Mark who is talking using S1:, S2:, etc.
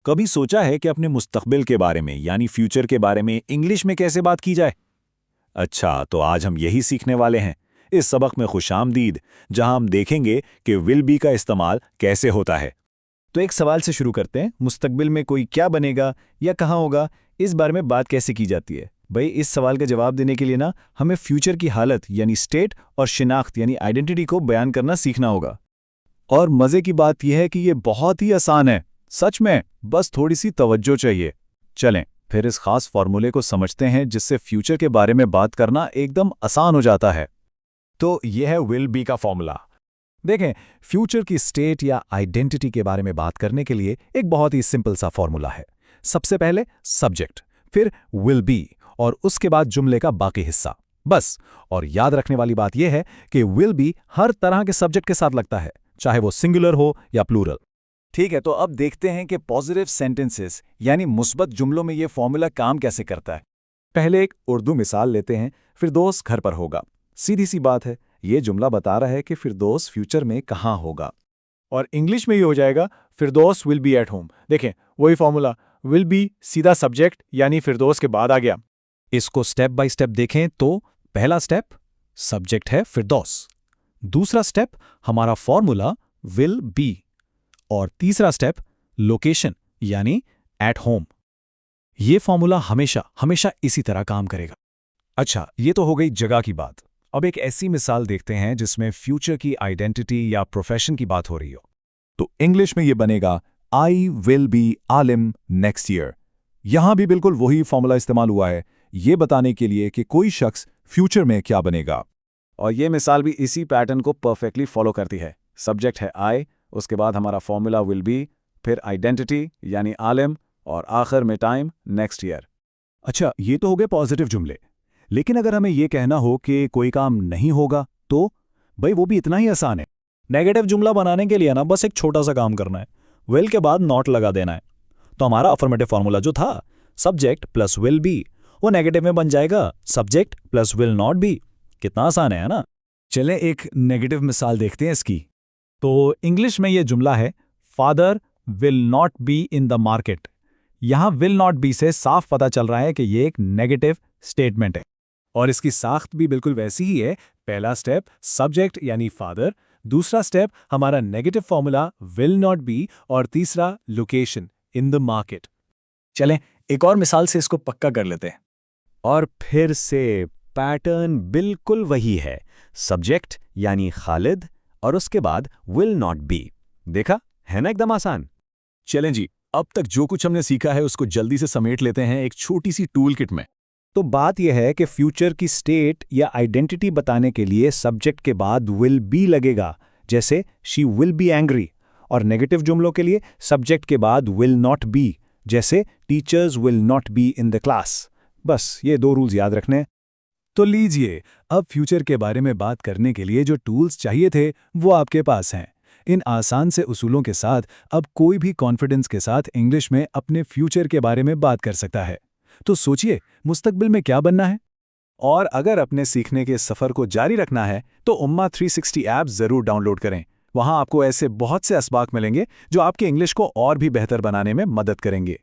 S1: कभी सोचा है कि अपने मुस्तकबिल के बारे में यानी फ्यूचर के बारे में इंग्लिश में कैसे बात की जाए? अच्छा, तो आज हम यही सीखने वाले हैं। इस सबक में खुशामदीद, जहां हम देखेंगे कि विल बी का इस्तेमाल कैसे होता है।
S2: तो एक सवाल से शुरू करते हैं। मुस्तकबिल में कोई क्या बनेगा या कहाँ होगा, इस बारे में बात कैसे की जाती है? भाई, इस सवाल का जवाब देने के लिए ना हमें फ्यूचर की हालत यानी स्टेट और शिनाख्त यानी आइडेंटिटी को बयान करना सीखना होगा। और मज़े की बात यह है कि ये बहुत ही आसान है, सच में, बस थोड़ी सी तवज्जो चाहिए। चलें फिर इस खास फॉर्मूले को समझते हैं जिससे फ्यूचर के बारे में बात करना एकदम आसान हो जाता है। तो यह है विल बी का फॉर्मूला। देखें, फ्यूचर की स्टेट या आइडेंटिटी के बारे में बात करने के लिए एक बहुत ही सिंपल सा फॉर्मूला है। सबसे पहले सब्जेक्ट, फिर विल बी और उसके बाद जुमले का बाकी हिस्सा, बस। और याद रखने वाली बात यह है कि विल बी हर तरह के सब्जेक्ट के साथ लगता है, चाहे वो सिंगुलर हो या प्लूरल। ठीक है, तो अब देखते हैं कि पॉजिटिव सेंटेंसेस यानी मुस्बत जुमलों में यह फॉर्मूला काम कैसे करता है। पहले एक उर्दू मिसाल लेते हैं। फिरदौस घर पर होगा। सीधी सी बात है, ये जुमला बता रहा है कि फिरदौस फ्यूचर में कहाँ होगा। और इंग्लिश में ये हो जाएगा फिरदौस विल बी एट होम। देखें, वही फॉर्मूला, विल बी सीधा सब्जेक्ट यानी फिरदौस के बाद आ गया। इसको स्टेप बाय स्टेप देखें तो पहला स्टेप सब्जेक्ट है फिरदौस, दूसरा स्टेप हमारा फॉर्मूला विल बी, और तीसरा स्टेप लोकेशन यानी एट होम। ये फॉर्मूला हमेशा हमेशा इसी तरह काम करेगा। अच्छा, ये तो हो गई जगह की बात। अब एक ऐसी मिसाल देखते हैं जिसमें फ्यूचर की आइडेंटिटी या प्रोफेशन की बात हो रही हो। तो इंग्लिश में ये बनेगा आई विल बी आलिम नेक्स्ट ईयर। यहां भी बिल्कुल वही फॉर्मूला इस्तेमाल हुआ है, ये बताने के लिए कि कोई शख्स फ्यूचर में क्या बनेगा। और ये मिसाल भी इसी पैटर्न को परफेक्टली फॉलो करती है। सब्जेक्ट है आई, उसके बाद हमारा फॉर्मूला विल बी, फिर आइडेंटिटी यानी आलिम, और आखिर में टाइम नेक्स्ट ईयर। अच्छा, ये तो हो गए पॉजिटिव जुमले। लेकिन अगर हमें यह कहना हो कि कोई काम नहीं होगा तो भाई वो भी इतना ही आसान है। नेगेटिव जुमला बनाने के लिए ना बस एक छोटा सा काम करना है, विल के बाद नॉट लगा देना है। तो हमारा अफर्मेटिव फॉर्मूला जो था सब्जेक्ट प्लस विल बी, वो नेगेटिव में बन जाएगा subject plus will not be. कितना आसान है ना? चलें एक नेगेटिव मिसाल देखते हैं इसकी। तो इंग्लिश में ये जुमला है father will not be in the market. यहां विल नॉट बी से साफ पता चल रहा है कि ये एक नेगेटिव स्टेटमेंट है, और इसकी साख्त भी बिल्कुल वैसी ही है। पहला स्टेप सब्जेक्ट यानी फादर, दूसरा स्टेप हमारा negative formula will not be, और तीसरा लोकेशन इन द मार्केट। चलें एक और मिसाल से इसको पक्का कर लेते हैं। और फिर से पैटर्न बिल्कुल वही है, सब्जेक्ट यानी खालिद और उसके बाद विल नॉट बी। देखा है ना, एकदम आसान। चलें जी, अब तक जो कुछ हमने सीखा है उसको जल्दी से समेट लेते हैं एक छोटी सी टूल किट में। तो बात यह है कि फ्यूचर की स्टेट या आइडेंटिटी बताने के लिए सब्जेक्ट के बाद विल बी लगेगा, जैसे शी विल बी एंग्री। और नेगेटिव जुमलों के लिए सब्जेक्ट के बाद विल नॉट बी, जैसे teachers will not be in the class. बस ये दो रूल्स याद रखने। तो लीजिए, अब फ्यूचर के बारे में बात करने के लिए जो टूल्स चाहिए थे वो आपके पास हैं। इन आसान से उसूलों के साथ अब कोई भी कॉन्फिडेंस के साथ इंग्लिश में अपने फ्यूचर के बारे में बात कर सकता है। तो सोचिए, मुस्तकबिल में क्या बनना है? और अगर अपने सीखने के सफ़र को जारी रखना है तो उम्मा 360 ऐप ज़रूर डाउनलोड करें। वहाँ आपको ऐसे बहुत से असबाक मिलेंगे जो आपके इंग्लिश को और भी बेहतर बनाने में मदद करेंगे।